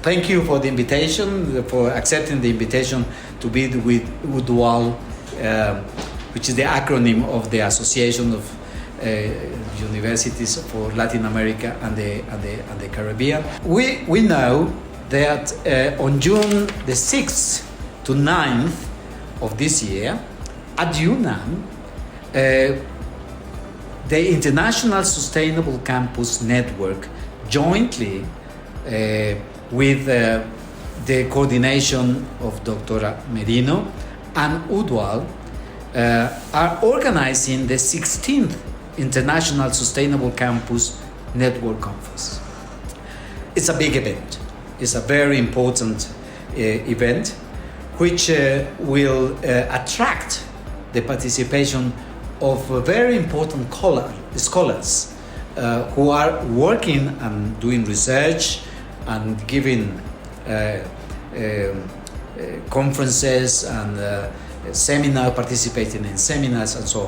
thank you for the invitation, for accepting the invitation to be with UDUAL, which is the acronym of the Association of Universities for Latin America and the Caribbean. We know that on June the 6th to 9th of this year, at UNAM, the International Sustainable Campus Network, jointly with the coordination of Dr. Merino and UDUAL, are organizing the 16th International Sustainable Campus Network Conference. It's a big event. It's a very important event which will attract the participation of very important scholars who are working and doing research and giving conferences and participating in seminars and so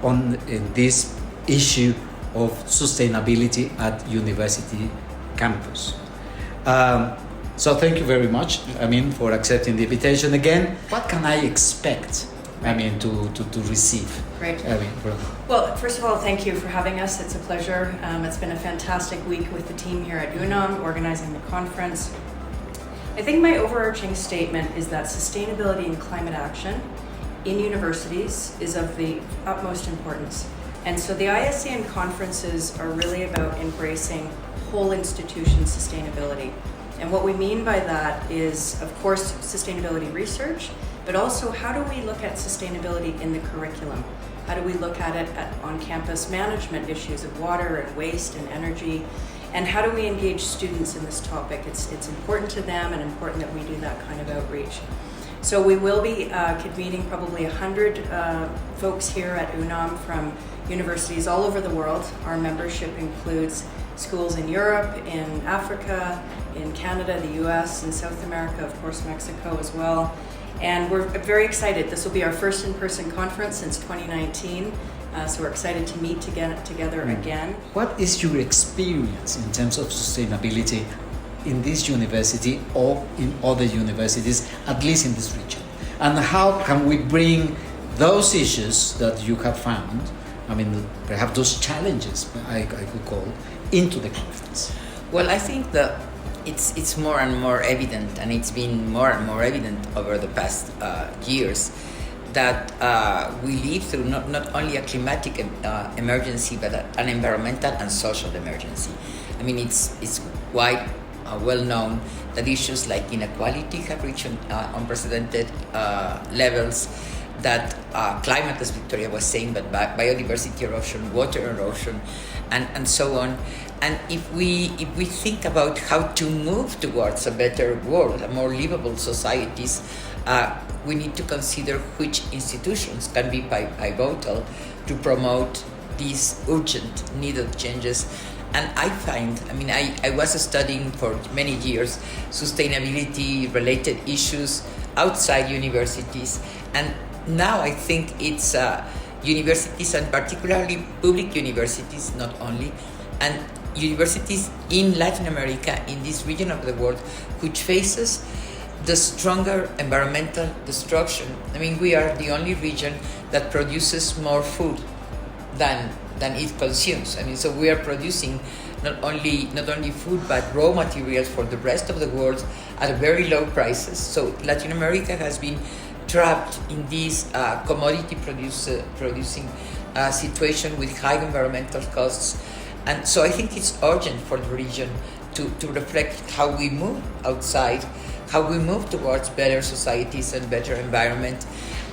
on this issue of sustainability at university campus. So thank you very much, for accepting the invitation again. What can I expect, to receive? Great. Well, first of all, thank you for having us. It's a pleasure. It's been a fantastic week with the team here at UNAM organizing the conference. I think my overarching statement is that sustainability and climate action in universities is of the utmost importance. And so the ISCN conferences are really about embracing whole institution sustainability. And what we mean by that is, of course, sustainability research, but also how do we look at sustainability in the curriculum? How do we look at it on-campus management issues of water and waste and energy? And how do we engage students in this topic? It's important to them and important that we do that kind of outreach. So we will be convening probably 100 folks here at UNAM from universities all over the world. Our membership includes schools in Europe, in Africa, in Canada, the US, in South America, of course Mexico as well. And we're very excited. This will be our first in-person conference since 2019. So we're excited to meet together again. What is your experience in terms of sustainability in this university or in other universities, at least in this region? And how can we bring those issues that you have found, perhaps those challenges I could call, into the conference? Well, I think that it's more and more evident, and it's been more and more evident over the past years, that we live through not only a climatic emergency, but an environmental and social emergency. It's quite well known that issues like inequality have reached unprecedented levels, that climate, as Victoria was saying, but biodiversity erosion, water erosion, and so on. And if we think about how to move towards a better world, a more livable societies, we need to consider which institutions can be pivotal to promote these urgent, needed changes. And I find, I was studying for many years sustainability-related issues outside universities, and now I think it's universities, and particularly public universities, not only, and universities in Latin America, in this region of the world, which faces the stronger environmental destruction. We are the only region that produces more food than it consumes. So we are producing not only food, but raw materials for the rest of the world at very low prices. So Latin America has been trapped in this commodity producing situation with high environmental costs. And so I think it's urgent for the region to reflect how we move outside, how we move towards better societies and better environment.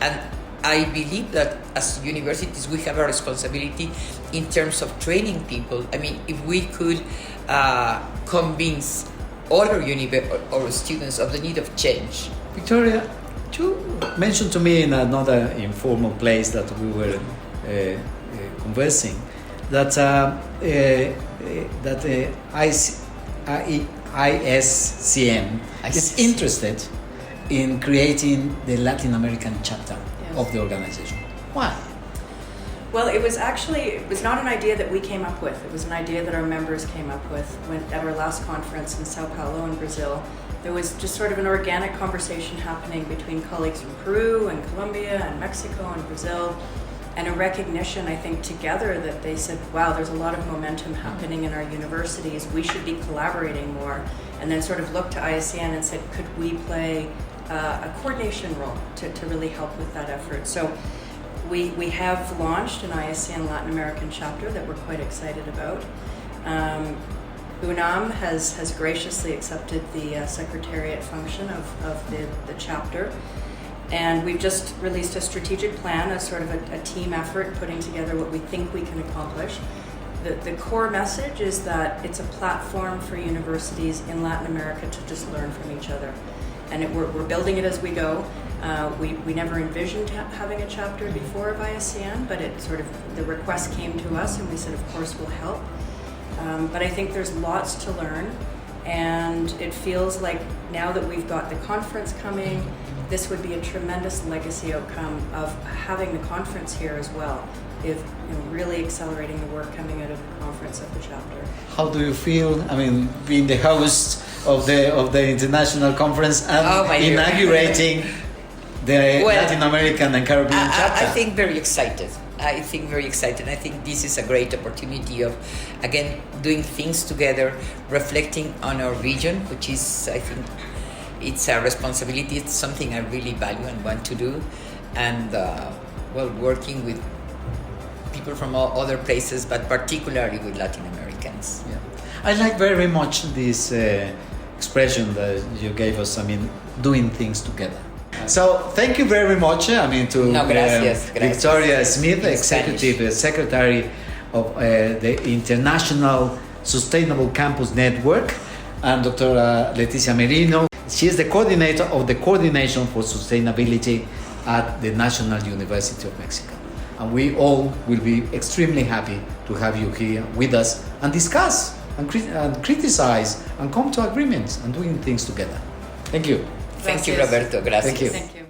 And I believe that as universities, we have a responsibility in terms of training people. If we could convince all our students of the need of change. Victoria, you mentioned to me in another informal place that we were conversing that ISCM is interested in creating the Latin American chapter of the organization. Why? Well, it was not an idea that we came up with. It was an idea that our members came up with at our last conference in Sao Paulo in Brazil. There was just sort of an organic conversation happening between colleagues from Peru and Colombia and Mexico and Brazil, and a recognition, I think, together that they said, wow, there's a lot of momentum happening in our universities. We should be collaborating more. And then sort of looked to ISCN and said, could we play a coordination role to really help with that effort? So we have launched an ISCN Latin American chapter that we're quite excited about. UNAM has graciously accepted the secretariat function of the chapter. And we've just released a strategic plan, a sort of a team effort, putting together what we think we can accomplish. The core message is that it's a platform for universities in Latin America to just learn from each other. And we're building it as we go. We never envisioned having a chapter before of ISCN, but the request came to us and we said, of course, we'll help. But I think there's lots to learn, and it feels like now that we've got the conference coming, this would be a tremendous legacy outcome of having the conference here as well, if really accelerating the work coming out of the conference of the chapter. How do you feel? I mean, being the host of the international conference and inaugurating the Latin American and Caribbean chapter. I think very excited. I think this is a great opportunity of, again, doing things together, reflecting on our region, which is, I think, it's a responsibility. It's something I really value and want to do, and working with people from all other places, but particularly with Latin Americans. Yeah. I like very much this expression that you gave us. I mean, doing things together. So thank you very much. Gracias. Victoria Smith, Executive Secretary of the International Sustainable Campus Network, and Dr. Leticia Merino. She is the coordinator of the Coordination for Sustainability at the National University of Mexico. And we all will be extremely happy to have you here with us and discuss and criticize and come to agreements and doing things together. Thank you. Thank you, Roberto. Gracias. Thank you. Thank you.